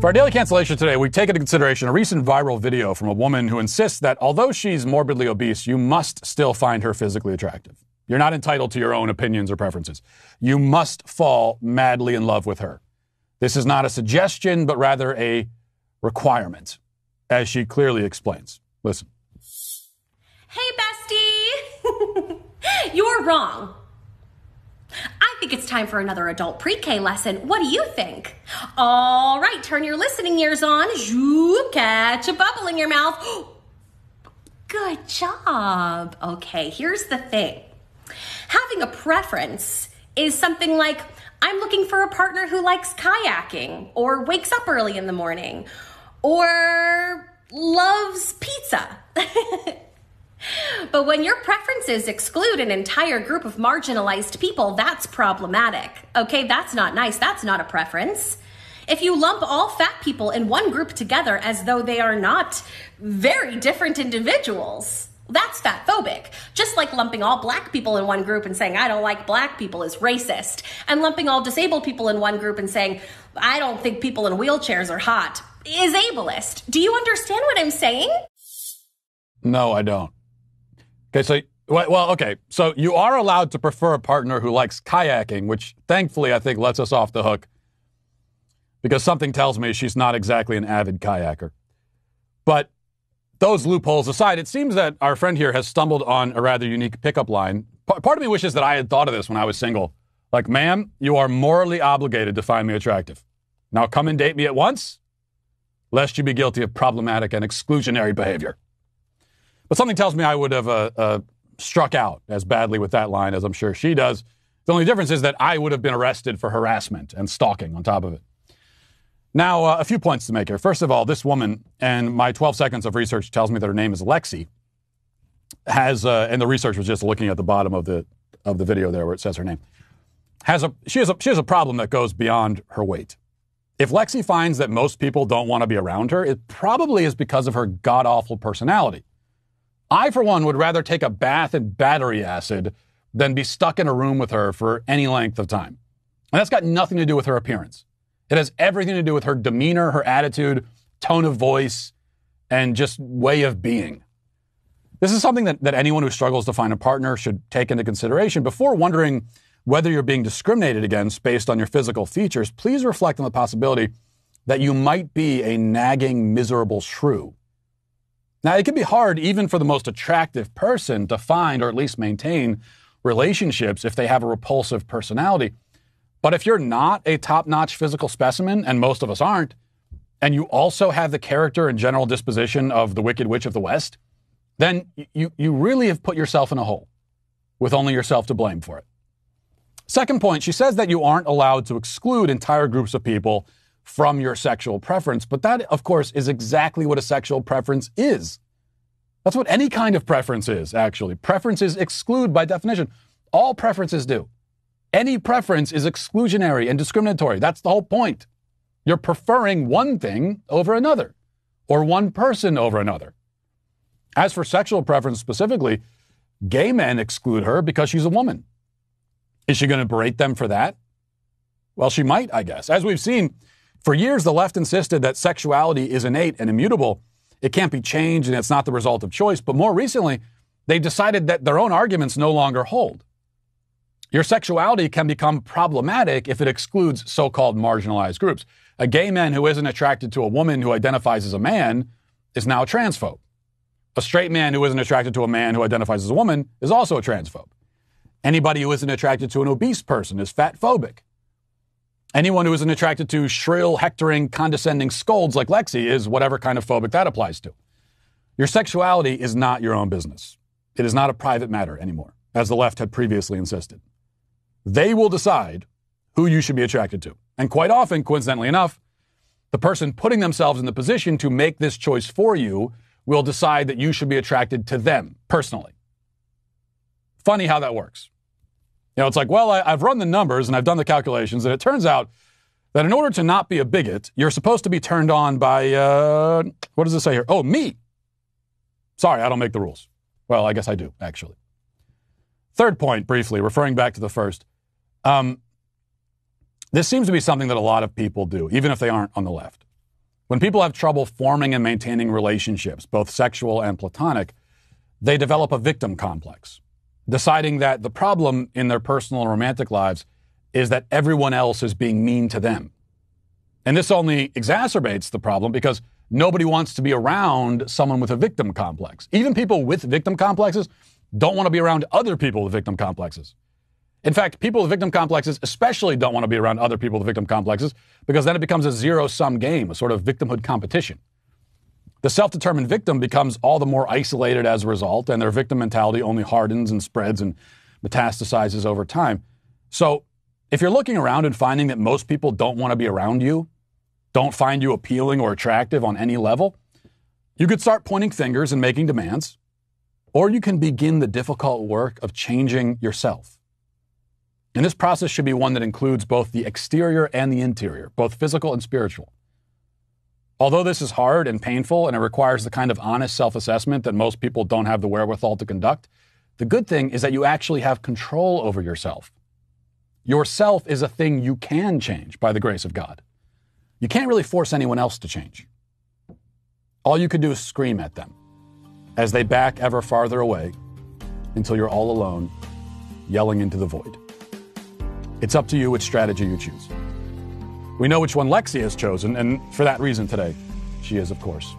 For our daily cancellation today, we take into consideration a recent viral video from a woman who insists that although she's morbidly obese, you must still find her physically attractive. You're not entitled to your own opinions or preferences. You must fall madly in love with her. This is not a suggestion, but rather a requirement, as she clearly explains. Listen. Hey, bestie! You're wrong. I think it's time for another adult pre-K lesson. What do you think? All right, turn your listening ears on. Zoop, catch a bubble in your mouth. Good job. Okay, here's the thing. Having a preference is something like, I'm looking for a partner who likes kayaking, or wakes up early in the morning, or loves pizza. But when your preferences exclude an entire group of marginalized people, that's problematic. Okay, that's not nice. That's not a preference. If you lump all fat people in one group together as though they are not very different individuals, that's fatphobic. Just like lumping all black people in one group and saying, I don't like black people is racist. And lumping all disabled people in one group and saying, I don't think people in wheelchairs are hot is ableist. Do you understand what I'm saying? No, I don't. Okay, so you are allowed to prefer a partner who likes kayaking, which thankfully I think lets us off the hook because something tells me she's not exactly an avid kayaker. But those loopholes aside, it seems that our friend here has stumbled on a rather unique pickup line. Part of me wishes that I had thought of this when I was single. Like, ma'am, you are morally obligated to find me attractive. Now come and date me at once, lest you be guilty of problematic and exclusionary behavior. But something tells me I would have struck out as badly with that line as I'm sure she does. The only difference is that I would have been arrested for harassment and stalking on top of it. Now, a few points to make here. First of all, this woman, and my 12 seconds of research tells me that her name is Lexi, has, and the research was just looking at the bottom of the video there where it says her name, she has a problem that goes beyond her weight. If Lexi finds that most people don't want to be around her, it probably is because of her god-awful personality. I, for one, would rather take a bath in battery acid than be stuck in a room with her for any length of time. And that's got nothing to do with her appearance. It has everything to do with her demeanor, her attitude, tone of voice, and just way of being. This is something that anyone who struggles to find a partner should take into consideration. Before wondering whether you're being discriminated against based on your physical features, please reflect on the possibility that you might be a nagging, miserable shrew. Now, it can be hard even for the most attractive person to find or at least maintain relationships if they have a repulsive personality. But if you're not a top-notch physical specimen, and most of us aren't, and you also have the character and general disposition of the Wicked Witch of the West, then you really have put yourself in a hole with only yourself to blame for it. Second point, she says that you aren't allowed to exclude entire groups of people from your sexual preference, but that, of course, is exactly what a sexual preference is. That's what any kind of preference is, actually. Preferences exclude by definition. All preferences do. Any preference is exclusionary and discriminatory. That's the whole point. You're preferring one thing over another, or one person over another. As for sexual preference specifically, gay men exclude her because she's a woman. Is she going to berate them for that? Well, she might, I guess. As we've seen, for years, the left insisted that sexuality is innate and immutable. It can't be changed and it's not the result of choice. But more recently, they've decided that their own arguments no longer hold. Your sexuality can become problematic if it excludes so-called marginalized groups. A gay man who isn't attracted to a woman who identifies as a man is now a transphobe. A straight man who isn't attracted to a man who identifies as a woman is also a transphobe. Anybody who isn't attracted to an obese person is fatphobic. Anyone who isn't attracted to shrill, hectoring, condescending scolds like Lexi is whatever kind of phobic that applies to. Your sexuality is not your own business. It is not a private matter anymore, as the left had previously insisted. They will decide who you should be attracted to. And quite often, coincidentally enough, the person putting themselves in the position to make this choice for you will decide that you should be attracted to them personally. Funny how that works. You know, it's like, well, I've run the numbers and I've done the calculations, and it turns out that in order to not be a bigot, you're supposed to be turned on by, what does it say here? Oh, me. Sorry, I don't make the rules. Well, I guess I do, actually. Third point, briefly, referring back to the first. This seems to be something that a lot of people do, even if they aren't on the left. When people have trouble forming and maintaining relationships, both sexual and platonic, they develop a victim complex, deciding that the problem in their personal and romantic lives is that everyone else is being mean to them. And this only exacerbates the problem because nobody wants to be around someone with a victim complex. Even people with victim complexes don't want to be around other people with victim complexes. In fact, people with victim complexes especially don't want to be around other people with victim complexes because then it becomes a zero-sum game, a sort of victimhood competition. The self-determined victim becomes all the more isolated as a result, and their victim mentality only hardens and spreads and metastasizes over time. So if you're looking around and finding that most people don't want to be around you, don't find you appealing or attractive on any level, you could start pointing fingers and making demands, or you can begin the difficult work of changing yourself. And this process should be one that includes both the exterior and the interior, both physical and spiritual. Although this is hard and painful and it requires the kind of honest self-assessment that most people don't have the wherewithal to conduct, the good thing is that you actually have control over yourself. Yourself is a thing you can change by the grace of God. You can't really force anyone else to change. All you can do is scream at them as they back ever farther away until you're all alone, yelling into the void. It's up to you which strategy you choose. We know which one Lexi has chosen, and for that reason today, she is, of course,